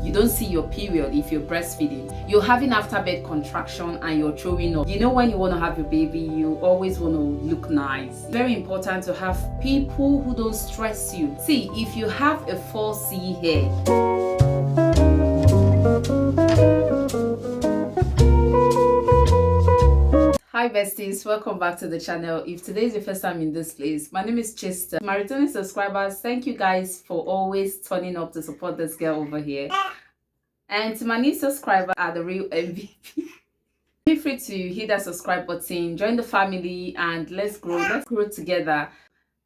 You don't see your period if you're breastfeeding. You're having afterbirth contraction and you're throwing up. You know, when you want to have your baby, you always want to look nice. Very important to have people who don't stress you. See, if you have a 4C hair, hi besties, welcome back to the channel. If today is your first time in this place, my name is Chistell. My returning subscribers, thank you guys for always turning up to support this girl over here. And to my new subscribers are the real MVP. Feel free to hit that subscribe button, join the family, and let's grow together.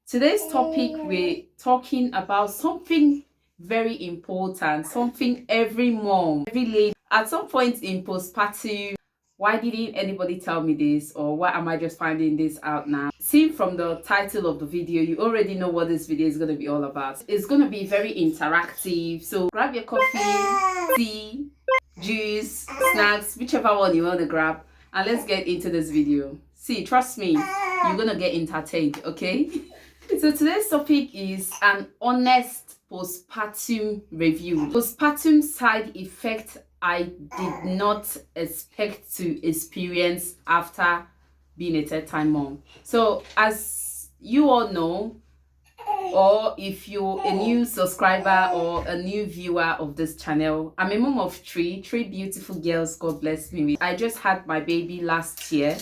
Today's topic, we're talking about something very important, something every mom, every lady at some point in postpartum. Why didn't anybody tell me this, or why am I just finding this out now? Seen from the title of the video, you already know what this video is going to be all about. It's going to be very interactive, so grab your coffee, tea, juice, snacks, whichever one you want to grab, and let's get into this video. See, trust me, you're going to get entertained, okay? So today's topic is an honest postpartum review. Postpartum side effect I did not expect to experience after being a third-time mom. So as you all know, or if you're a new subscriber or a new viewer of this channel, I'm a mom of three beautiful girls. God bless me. I just had my baby last year,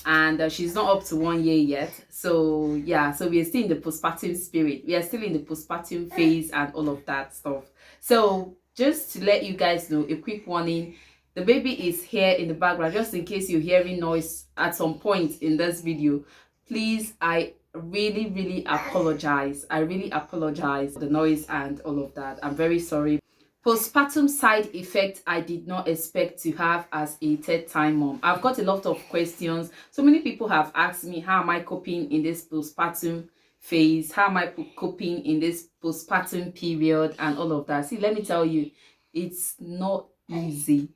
and she's not up to 1 year yet. So yeah, so we are still in the postpartum spirit. We are still in the postpartum phase and all of that stuff. So just to let you guys know, a quick warning, the baby is here in the background, just in case you're hearing noise at some point in this video. Please, I really apologize. I really apologize for the noise and all of that. I'm very sorry. Postpartum side effect I did not expect to have as a third-time mom. I've got a lot of questions. So many people have asked me, how am I coping in this postpartum phase? How am I coping in this postpartum period and all of that? See, let me tell you, it's not easy.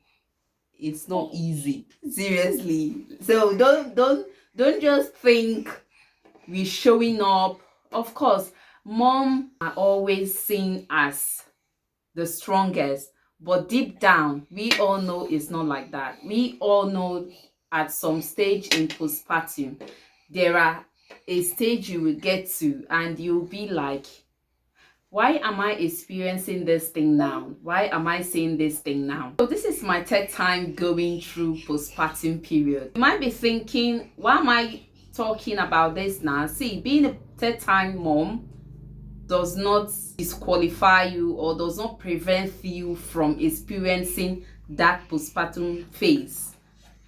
It's not easy. Seriously. So don't just think we're showing up. Of course, mom are always seen as the strongest, but deep down we all know it's not like that. We all know at some stage in postpartum there are a stage you will get to and you'll be like, why am I experiencing this thing now? Why am I seeing this thing now? So this is my third time going through postpartum period. You might be thinking, why am I talking about this now? See, being a third time mom does not disqualify you or does not prevent you from experiencing that postpartum phase.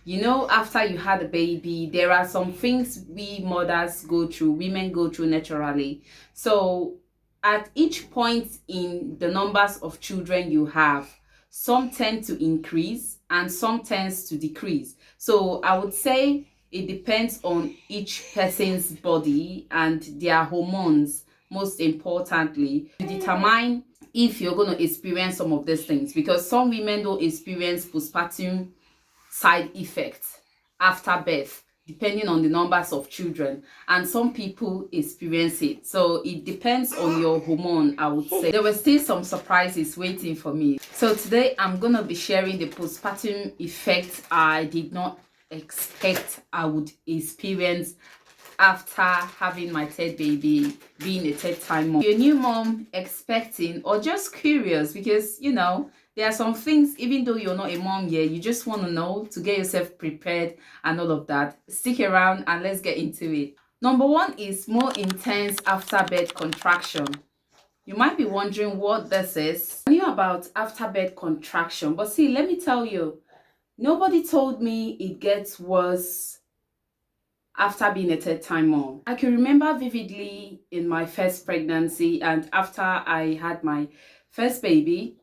You know, after you had a baby, there are some things we mothers go through, women go through naturally. So at each point in the numbers of children you have, some tend to increase and some tends to decrease. So I would say it depends on each person's body and their hormones, most importantly, to determine if you're going to experience some of these things, because some women don't experience postpartum side effects after birth, depending on the numbers of children, and some people experience it. So it depends on your hormone, I would say. There were still some surprises waiting for me. So today I'm gonna be sharing the postpartum effect I did not expect I would experience after having my third baby, being a third time mom. You're a new mom expecting, or just curious, because you know there are some things, even though you're not a mom yet, you just want to know to get yourself prepared and all of that. Stick around and let's get into it. Number one is more intense afterbirth contraction. You might be wondering what this is. I knew about afterbirth contraction, but see, let me tell you, nobody told me it gets worse after being a third-time mom. I can remember vividly in my first pregnancy and after I had my first baby.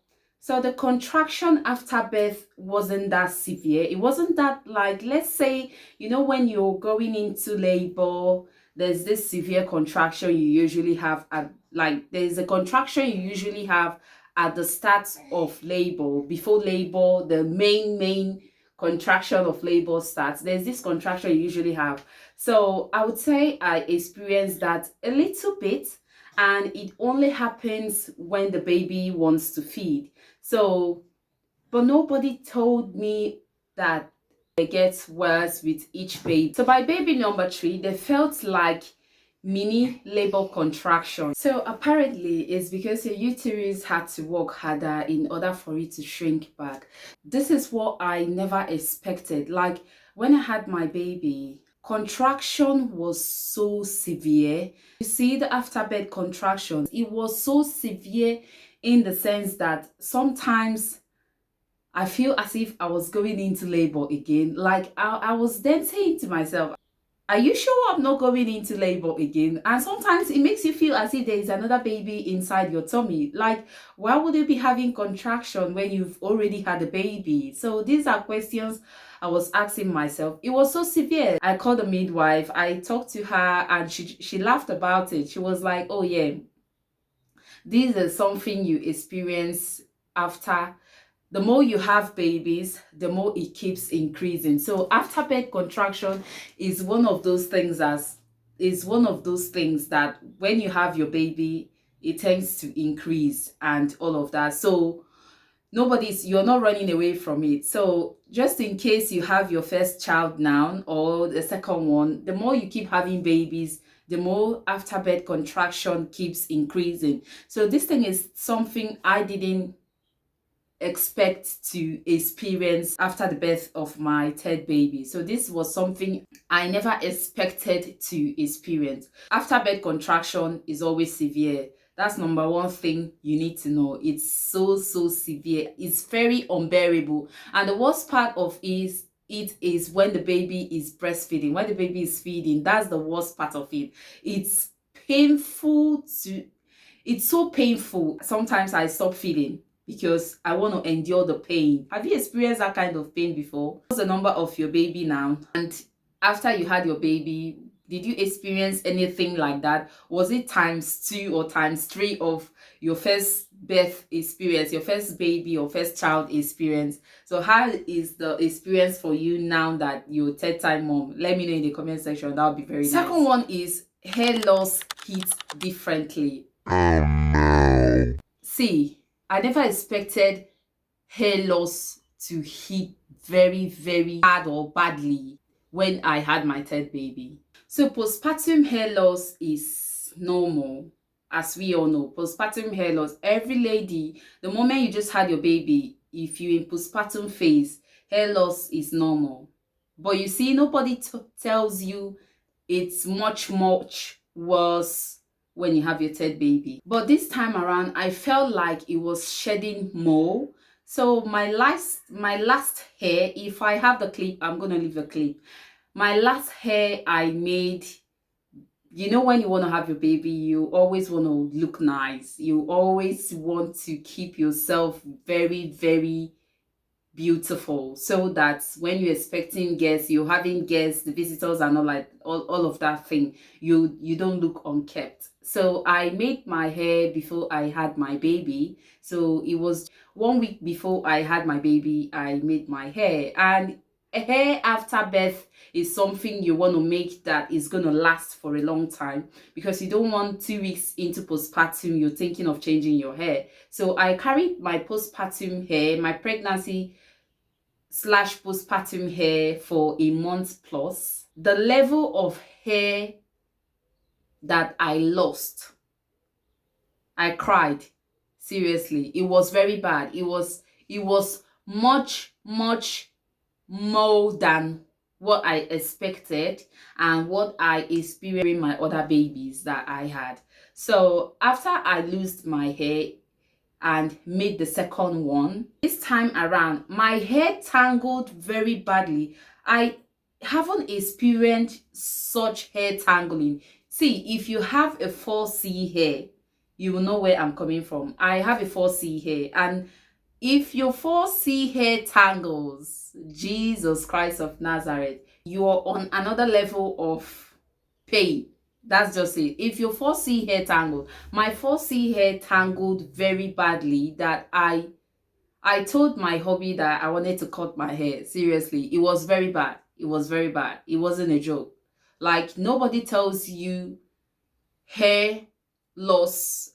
So the contraction after birth wasn't that severe. It wasn't that, like, let's say, you know, when you're going into labor, there's this severe contraction you usually have at, like, there's a contraction you usually have at the start of labor. Before labor, the main contraction of labor starts. There's this contraction you usually have. So I would say I experienced that a little bit, and it only happens when the baby wants to feed. So, but nobody told me that it gets worse with each baby. So by baby number 3, they felt like mini labor contraction. So apparently it's because your uterus had to work harder in order for it to shrink back. This is what I never expected. Like when I had my baby, contraction was so severe. You see the afterbirth contractions, it was so severe in the sense that sometimes I feel as if I was going into labor again. Like I was then saying to myself, are you sure I'm not going into labor again? And sometimes it makes you feel as if there is another baby inside your tummy. Like, why would you be having contraction when you've already had a baby? So these are questions I was asking myself. It was so severe. I called the midwife. I talked to her and she laughed about it. She was like, oh yeah, this is something you experience after the more you have babies, the more it keeps increasing. So afterbirth contraction is one of those things that when you have your baby, it tends to increase and all of that. So you're not running away from it. So just in case you have your first child now or the second one, the more you keep having babies, the more afterbirth contraction keeps increasing. So this thing is something I didn't expect to experience after the birth of my third baby. So this was something I never expected to experience. Afterbirth contraction is always severe. That's number one thing you need to know. It's so severe. It's very unbearable. And the worst part of it is when the baby is breastfeeding. When the baby is feeding, that's the worst part of it. It's painful to it's so painful. Sometimes I stop feeding because I want to endure the pain. Have you experienced that kind of pain before? What's the number of your baby now? And after you had your baby, did you experience anything like that? Was it ×2 or ×3 of your first birth experience, your first baby or first child experience? So how is the experience for you now that you're third time mom? Let me know in the comment section. That would be very nice. Second one is hair loss hits differently. Oh no. See, I never expected hair loss to hit very hard or badly when I had my third baby. So postpartum hair loss is normal, as we all know. Postpartum hair loss, every lady, the moment you just had your baby, if you're in postpartum phase, hair loss is normal. But you see, nobody tells you it's much worse when you have your third baby. But this time around, I felt like it was shedding more. So my last hair, if I have the clip, I'm gonna leave the clip. My last hair I made, you know, when you want to have your baby, you always want to look nice. You always want to keep yourself very beautiful, so that when you're expecting guests, you're having guests, the visitors are not like all of that thing, you don't look unkept. So I made my hair before I had my baby. So it was 1 week before I had my baby, I made my hair. And hair after birth is something you want to make that is going to last for a long time, because you don't want 2 weeks into postpartum you're thinking of changing your hair. So I carried my postpartum hair, my pregnancy / postpartum hair, for a month plus. The level of hair that I lost, I cried. Seriously, it was very bad. It was much more than what I expected and what I experienced in my other babies that I had. So after I lost my hair and made the second one, this time around my hair tangled very badly. I haven't experienced such hair tangling. See, if you have a 4C hair, you will know where I'm coming from. I have a 4C hair, and if your 4C hair tangles, Jesus Christ of Nazareth, you are on another level of pain. That's just it. If your 4C hair tangled, my 4C hair tangled very badly that I told my hubby that I wanted to cut my hair. Seriously, it was very bad. It was very bad. It wasn't a joke. Like, nobody tells you hair loss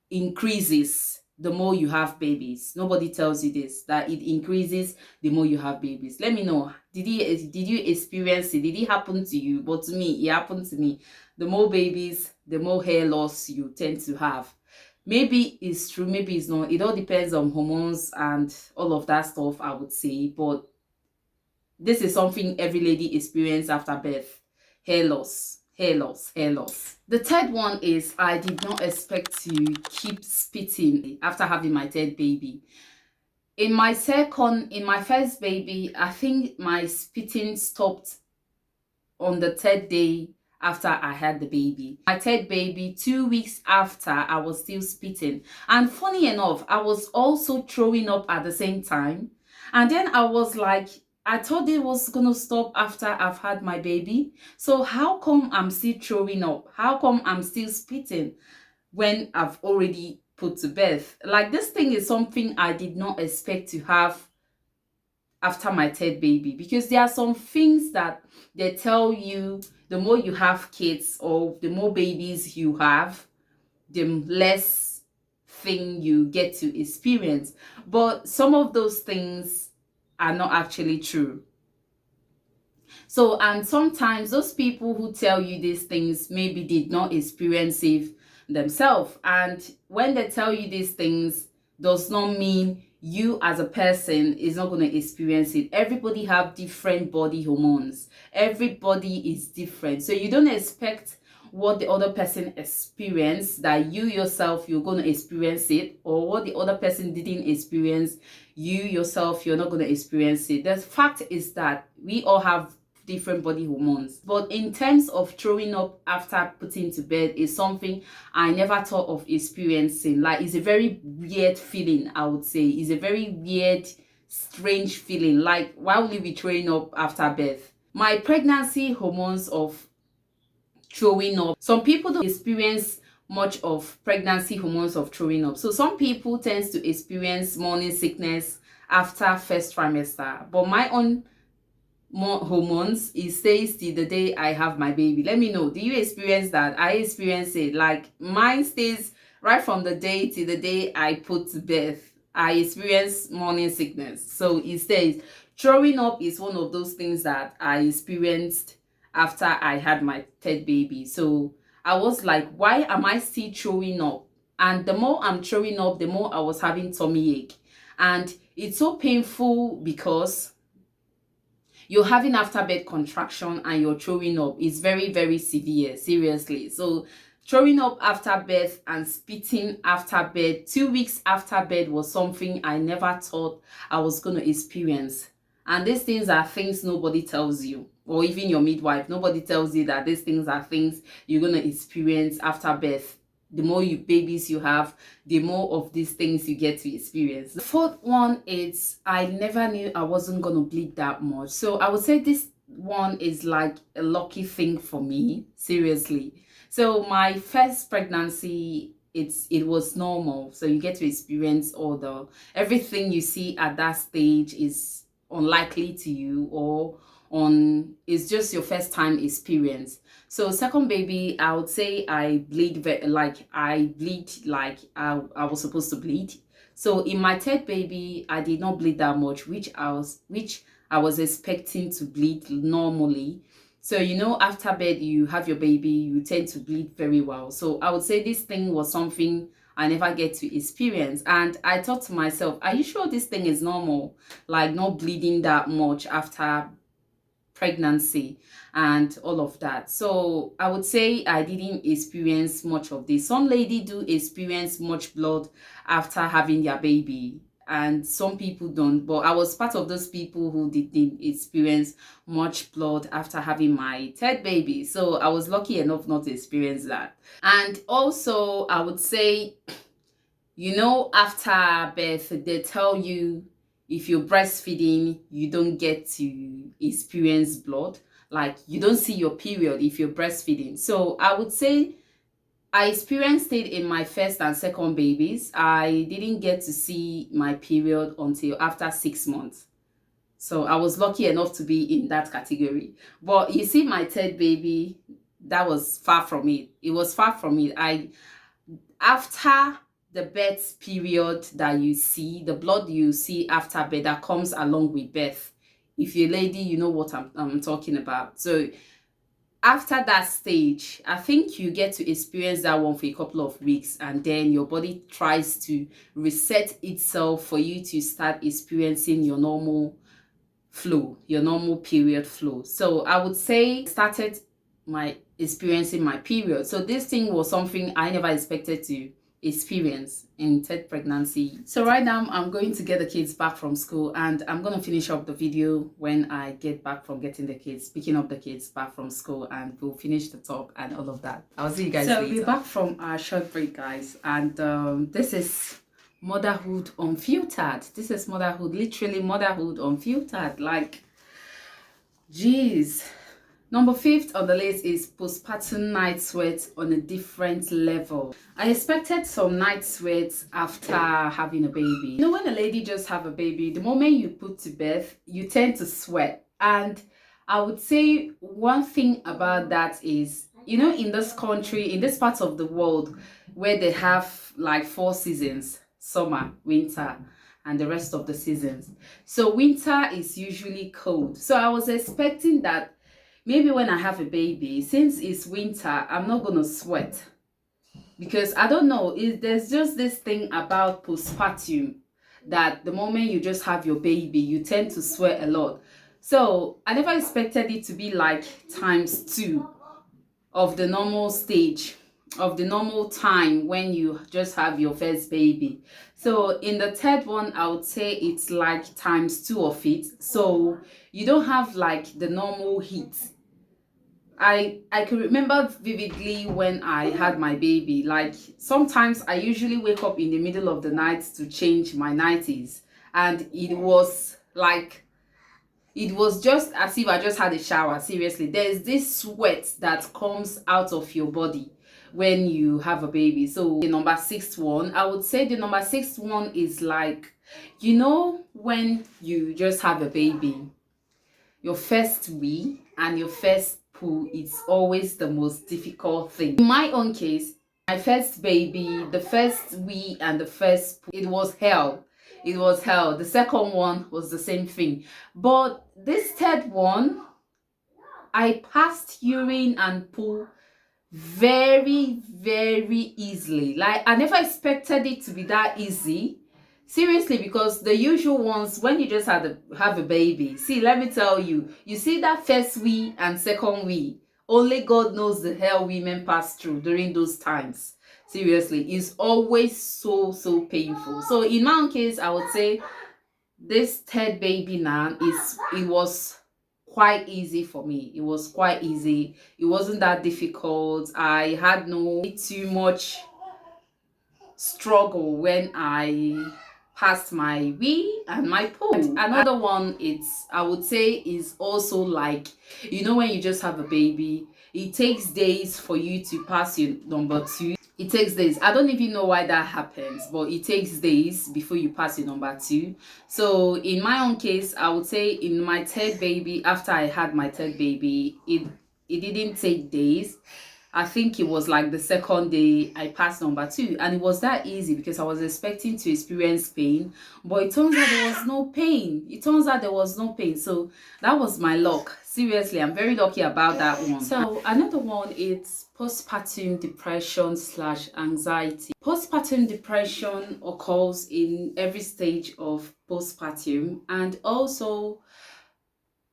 increases the more you have babies. Nobody tells you this, that it increases the more you have babies. Let me know. Did you experience it? Did it happen to you? But to me, it happened to me. The more babies, the more hair loss you tend to have. Maybe it's true, maybe it's not. It all depends on hormones and all of that stuff, I would say. But this is something every lady experiences after birth. Hair loss, hair loss, hair loss. The third one is I did not expect to keep spitting after having my third baby. In my first baby, I think my spitting stopped on the third day after I had the baby. My third baby, 2 weeks after, I was still spitting. And funny enough, I was also throwing up at the same time. And then I was like, I thought it was gonna stop after I've had my baby. So how come I'm still throwing up? How come I'm still spitting when I've already put to birth? Like, this thing is something I did not expect to have after my third baby, because there are some things that they tell you the more you have kids or the more babies you have, the less thing you get to experience. But some of those things are not actually true. So, and sometimes those people who tell you these things maybe did not experience it themselves. And when they tell you these things, does not mean you as a person is not going to experience it. Everybody have different body hormones. Everybody is different. So you don't expect what the other person experienced that you yourself you're going to experience it, or what the other person didn't experience, you yourself you're not going to experience it. The fact is that we all have different body hormones. But in terms of throwing up after putting to bed is something I never thought of experiencing. Like, it's a very weird feeling, I would say. It's a very weird, strange feeling. Like, why will you be throwing up after birth? My pregnancy hormones of throwing up, some people don't experience much of pregnancy hormones of throwing up. So some people tend to experience morning sickness after first trimester, but my own more hormones, it stays till the day I have my baby. Let me know, do you experience that? I experience it. Like, mine stays right from the day till the day I put to birth. I experience morning sickness, so it stays. Throwing up is one of those things that I experienced after I had my third baby. So I was like, why am I still throwing up? And the more I'm throwing up, the more I was having tummy ache. And it's so painful because you're having afterbirth contraction and you're throwing up. It's very, very severe, seriously. So throwing up after birth and spitting after birth, 2 weeks after birth, was something I never thought I was going to experience. And these things are things nobody tells you, or even your midwife. Nobody tells you that these things are things you're going to experience after birth. The more babies you have, the more of these things you get to experience. The fourth one is I never knew I wasn't going to bleed that much. So I would say this one is like a lucky thing for me, seriously. So my first pregnancy, it was normal. So you get to experience everything you see at that stage is unlikely to you, or it's just your first time experience. So second baby, I would say I bleed like I was supposed to bleed. So in my third baby, I did not bleed that much, which I was expecting to bleed normally. So, you know, after birth, you have your baby, you tend to bleed very well. So I would say this thing was something I never get to experience. And I thought to myself, are you sure this thing is normal? Like, not bleeding that much after pregnancy and all of that. So I would say I didn't experience much of this. Some lady do experience much blood after having their baby, and some people don't, but I was part of those people who didn't experience much blood after having my third baby. So I was lucky enough not to experience that. And also I would say, you know, after birth, they tell you if you're breastfeeding, you don't get to experience blood. Like, you don't see your period if you're breastfeeding. So I would say I experienced it in my first and second babies. I didn't get to see my period until after 6 months. So I was lucky enough to be in that category. But you see, my third baby, that was far from it. It was far from it. After the birth period that you see, the blood you see after birth that comes along with birth. If you're a lady, you know what I'm talking about. So after that stage, I think you get to experience that one for a couple of weeks, and then your body tries to reset itself for you to start experiencing your normal flow, your normal period flow. So I would say started my experiencing my period. So this thing was something I never expected to experience in third pregnancy. So right now I'm going to get the kids back from school, and I'm going to finish up the video when I get back from picking up the kids back from school, and we'll finish the talk and all of that. I'll see you guys later. So we're back from our short break, guys, and this is motherhood unfiltered. This is motherhood, literally motherhood unfiltered. Like, geez. Number 5 on the list is postpartum night sweats on a different level. I expected some night sweats after having a baby. You know, when a lady just have a baby, the moment you put to bed, you tend to sweat. And I would say one thing about that is, you know, in this country, in this part of the world where they have like 4 seasons, summer, winter, and the rest of the seasons. So winter is usually cold. So I was expecting that maybe when I have a baby, since it's winter, I'm not gonna sweat, because I don't know, there's just this thing about postpartum that the moment you just have your baby, you tend to sweat a lot. So I never expected it to be like ×2 of the normal stage, of the normal time when you just have your first baby. So in the third one, I would say it's like ×2 of it. So you don't have like the normal heat. I can remember vividly when I had my baby. Like, sometimes I usually wake up in the middle of the night to change my nighties, and it was just as if I just had a shower. Seriously, there's this sweat that comes out of your body when you have a baby. So the number 6 one, I would say the number 6 one is like, you know, when you just have a baby, your first wee and your first poo is always the most difficult thing. In my own case, my first baby, the first wee and the first poo, it was hell. It was hell. The second one was the same thing. But this third one, I passed urine and poo very, very easily. Like, I never expected it to be that easy. Seriously, because the usual ones, when you just have a baby, see, let me tell you, you see that first wee and second wee, only God knows the hell women pass through during those times. Seriously, it's always so painful. So in my own case, I would say this third baby now, it was quite easy for me. It was quite easy. It wasn't that difficult. I had no too much struggle when I passed my wee and my poo. Another one, I would say, is also like, you know, when you just have a baby, it takes days for you to pass your number 2. It takes days. I don't even know why that happens, but it takes days before you pass your number 2. So in my own case, I would say in my third baby, after I had my third baby, it didn't take days. I think it was like the second day I passed number 2, and it was that easy because I was expecting to experience pain, but it turns out there was no pain. So that was my luck. Seriously, I'm very lucky about that one. So another one is postpartum depression / anxiety. Postpartum depression occurs in every stage of postpartum, and also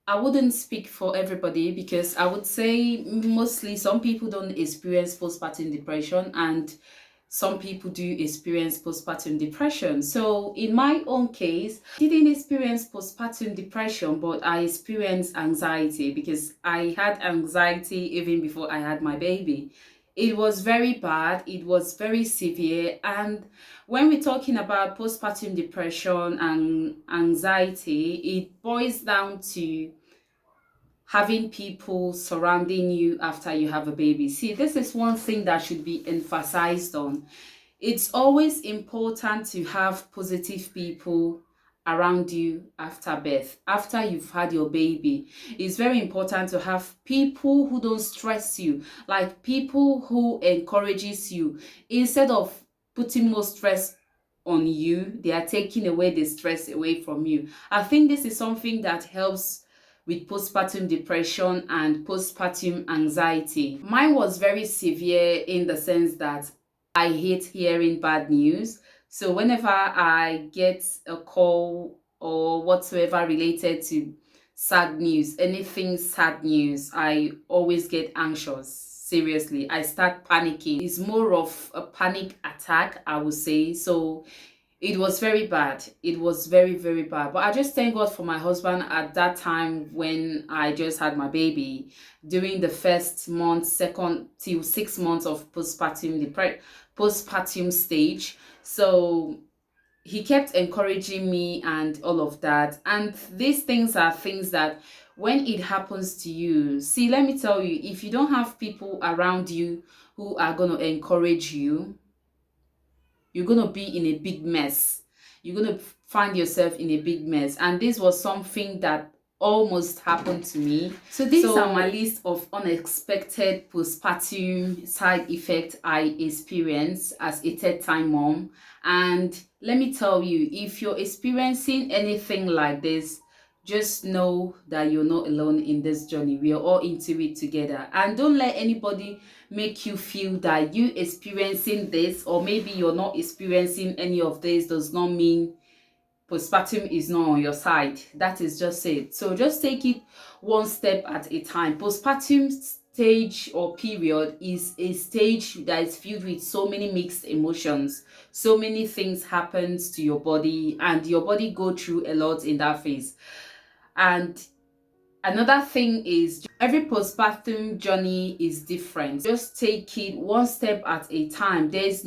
I wouldn't speak for everybody, because I would say mostly some people don't experience postpartum depression and some people do experience postpartum depression. So in my own case, I didn't experience postpartum depression, but I experienced anxiety, because I had anxiety even before I had my baby. It was very bad. It was very severe. And when we're talking about postpartum depression and anxiety, it boils down to having people surrounding you after you have a baby. See, this is one thing that should be emphasized on. It's always important to have positive people around you after birth, after you've had your baby. It's very important to have people who don't stress you, like people who encourages you, instead of putting more stress on you. They are taking away the stress away from you. I think this is something that helps with postpartum depression and postpartum anxiety. Mine was very severe in the sense that I hate hearing bad news. So whenever I get a call or whatsoever related to sad news, anything sad news, I always get anxious. Seriously, I start panicking. It's more of a panic attack, I would say. So it was very bad. It was very, very bad. But I just thank God for my husband at that time when I just had my baby. During the first month, second till 6 months of postpartum stage. So he kept encouraging me and all of that. And these things are things that when it happens to you, see, let me tell you, if you don't have people around you who are going to encourage you, you're going to be in a big mess. You're going to find yourself in a big mess. And this was something that almost happened to me. So these are my list of unexpected postpartum side effects I experienced as a third-time mom. And let me tell you, if you're experiencing anything like this, just know that you're not alone in this journey. We are all into it together. And don't let anybody make you feel that you experiencing this, or maybe you're not experiencing any of this, does not mean postpartum is not on your side. That is just it. So just take it one step at a time. Postpartum stage or period is a stage that is filled with so many mixed emotions. So many things happens to your body, and your body go through a lot in that phase. And another thing is, every postpartum journey is different. Just take it one step at a time. There's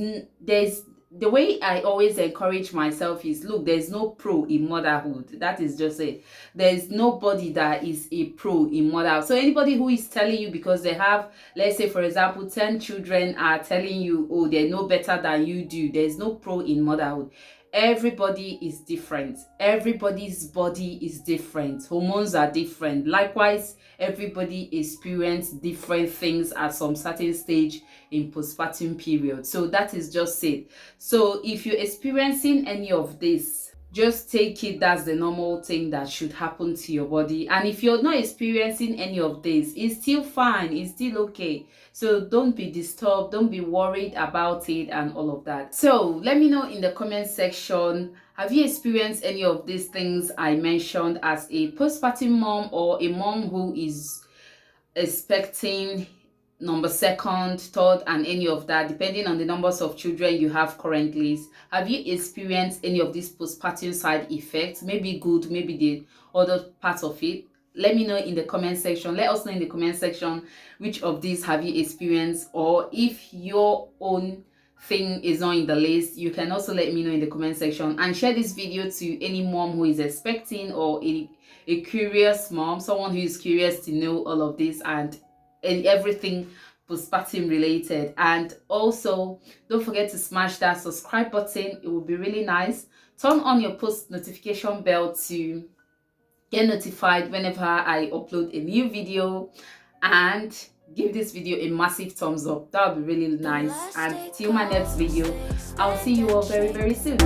the way I always encourage myself is, look, there's no pro in motherhood. That is just it. There's nobody that is a pro in motherhood. So anybody who is telling you because they have, let's say for example, 10 children are telling you, oh, they're no better than you do. There's no pro in motherhood. Everybody is different. Everybody's body is different. Hormones are different. Likewise, everybody experience different things at some certain stage in postpartum period. So that is just it. So if you're experiencing any of this, just take it that's the normal thing that should happen to your body. And if you're not experiencing any of this, it's still fine, it's still okay. So don't be disturbed, don't be worried about it and all of that. So let me know in the comment section, have you experienced any of these things I mentioned as a postpartum mom, or a mom who is expecting number second, third, and any of that, depending on the numbers of children you have currently? Have you experienced any of these postpartum side effects? Maybe good, maybe the other part of it. Let me know in the comment section. Let us know in the comment section which of these have you experienced, or if your own thing is not in the list, you can also let me know in the comment section, and share this video to any mom who is expecting, or a curious mom, someone who is curious to know all of this and everything postpartum related. And also don't forget to smash that subscribe button. It would be really nice. Turn on your post notification bell to get notified whenever I upload a new video, and give this video a massive thumbs up. That would be really nice. And till my next video, I'll see you all very, very soon.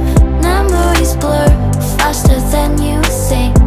Memories blur faster than you think.